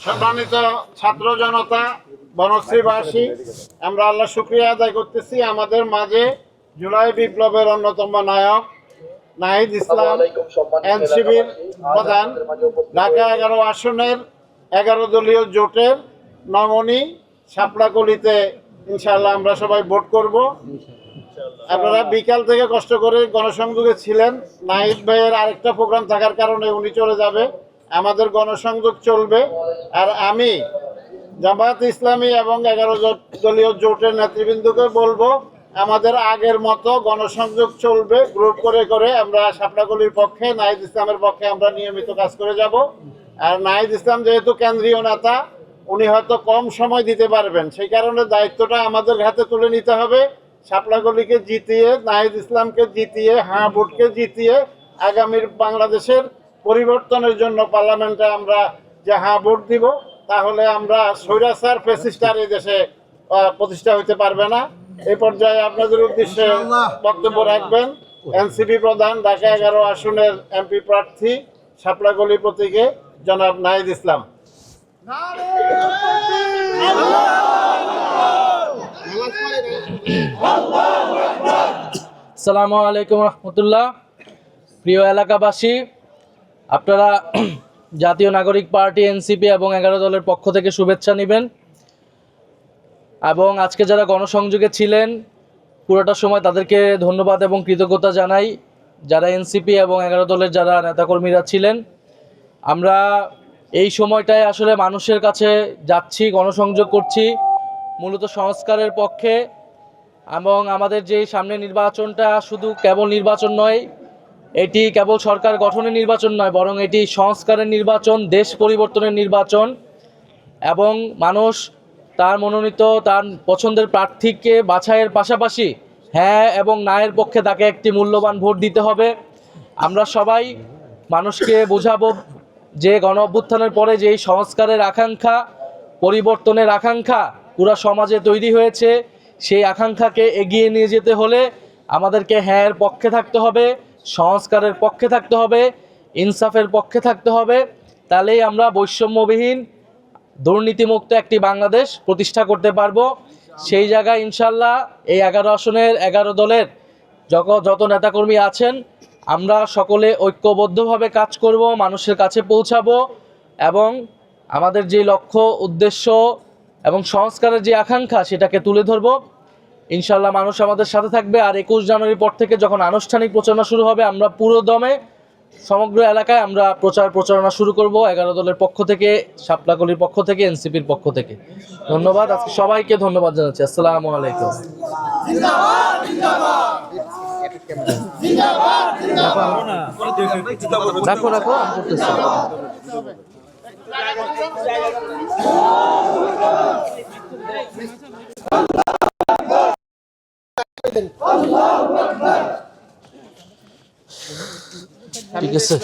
সম্মানিত ছাত্র জনতা, বনশ্রীবাসী, আমরা আল্লাহ শুকরিয়া আদায় করতেছি। আমাদের মাঝে জুলাই বিপ্লবের অন্যতম নায়ক নাহিদ ইসলাম, এনসিপির প্রধান, ঢাকা 11 আসনের 11 দলীয় জোটের নমনী, শাপলাকলিতে ইনশাআল্লাহ আমরা সবাই ভোট করব। আপনারা বিকাল থেকে কষ্ট করে গণসংযোগে ছিলেন। নাহিদ ভাইয়ের আরেকটা প্রোগ্রাম থাকার কারণে উনি চলে যাবে, আমাদের গণসংযোগ চলবে। আর আমি জামায়াত ইসলামী এবং 11 দলীয় জোটের নেতৃবৃন্দকে বলবো, আমাদের আগের মতো গণসংযোগ চলবে। গ্রুপ করে করে আমরা শাপলাকলির পক্ষে, নাহিদ ইসলামের পক্ষে আমরা নিয়মিত কাজ করে যাব। আর নাহিদ ইসলাম যেহেতু কেন্দ্রীয় নেতা, উনি হয়তো কম সময় দিতে পারবেন, সেই কারণে দায়িত্বটা আমাদের হাতে তুলে নিতে হবে। শাপলাকলিকে জিতিয়ে, নাহিদ ইসলামকে জিতিয়ে, হ্যাঁ ভোটকে জিতিয়ে আগামীর বাংলাদেশের পরিবর্তনের জন্য পার্লামেন্টে আমরা যে হ্যাঁ ভোট দিব, তাহলে আমরা স্বৈরাচার ফ্যাসিস্টার এই দেশে প্রতিষ্ঠা হইতে পারবে না। এই পর্যায়ে আপনাদের উদ্দেশ্যে বক্তব্য রাখবেন এনসিপি প্রধান, ঢাকা 11 আসনের এমপি প্রার্থী, শাপলাকলি প্রতীকে জনাব নাহিদ ইসলাম। আসসালামু আলাইকুম রহমতুল্লাহ। প্রিয় এলাকাবাসী, আপনারা জাতীয় নাগরিক পার্টি এনসিপি এবং 11 দলের পক্ষ থেকে শুভেচ্ছা নেবেন। এবং আজকে যারা গণসংযোগে ছিলেন পুরোটা সময় তাদেরকে ধন্যবাদ এবং কৃতজ্ঞতা জানাই। যারা এনসিপি এবং 11 দলের যারা নেতাকর্মীরা ছিলেন, আমরা এই সময়টায় আসলে মানুষের কাছে যাচ্ছি, গণসংযোগ করছি মূলত সংস্কারের পক্ষে। এবং আমাদের যে সামনে নির্বাচনটা শুধু কেবল নির্বাচন নয়, এটি কেবল সরকার গঠনের নির্বাচন নয়, বরং এটি সংস্কারের নির্বাচন, দেশ পরিবর্তনের নির্বাচন। এবং মানুষ তার মনোনীত, তার পছন্দের প্রার্থীকে বাছাইয়ের পাশাপাশি হ্যাঁ এবং নায়ের পক্ষে তাকে একটি মূল্যবান ভোট দিতে হবে। আমরা সবাই মানুষকে বোঝাবো যে গণ অভ্যুত্থানের পরে যেই সংস্কারের আকাঙ্ক্ষা, পরিবর্তনের আকাঙ্ক্ষা পুরো সমাজে তৈরি হয়েছে, সেই আকাঙ্ক্ষাকে এগিয়ে নিয়ে যেতে হলে আমাদেরকে হ্যাঁর পক্ষে থাকতে হবে, সংস্কারের পক্ষে থাকতে হবে, ইনসাফের পক্ষে থাকতে হবে। তাহলেই আমরা বৈষম্যবিহীন, দুর্নীতিমুক্ত একটি বাংলাদেশ প্রতিষ্ঠা করতে পারবো। সেই জায়গায় ইনশাল্লাহ এই 11 আসনের 11 দলের যত নেতাকর্মী আছেন, আমরা সকলে ঐক্যবদ্ধভাবে কাজ করব, মানুষের কাছে পৌঁছাবো এবং আমাদের যে লক্ষ্য, উদ্দেশ্য এবং সংস্কারের যে আকাঙ্ক্ষা সেটাকে তুলে ধরবো। ইনশাল্লাহ মানুষ আমাদের সাথে থাকবে। আর 21 জানুয়ারির পর থেকে যখন আনুষ্ঠানিক প্রচারণা শুরু হবে, আমরা পুরো দমে সমগ্র এলাকায় আমরা প্রচারণা শুরু করব 11 দলের পক্ষ থেকে, শাপলাকলির পক্ষ থেকে, এনসিপির পক্ষ থেকে। ধন্যবাদ, আজকে সবাইকে ধন্যবাদ জানাচ্ছি। আসসালামু আলাইকুম। রাখো রাখো, আমি করতেছি। ঠিক আছে।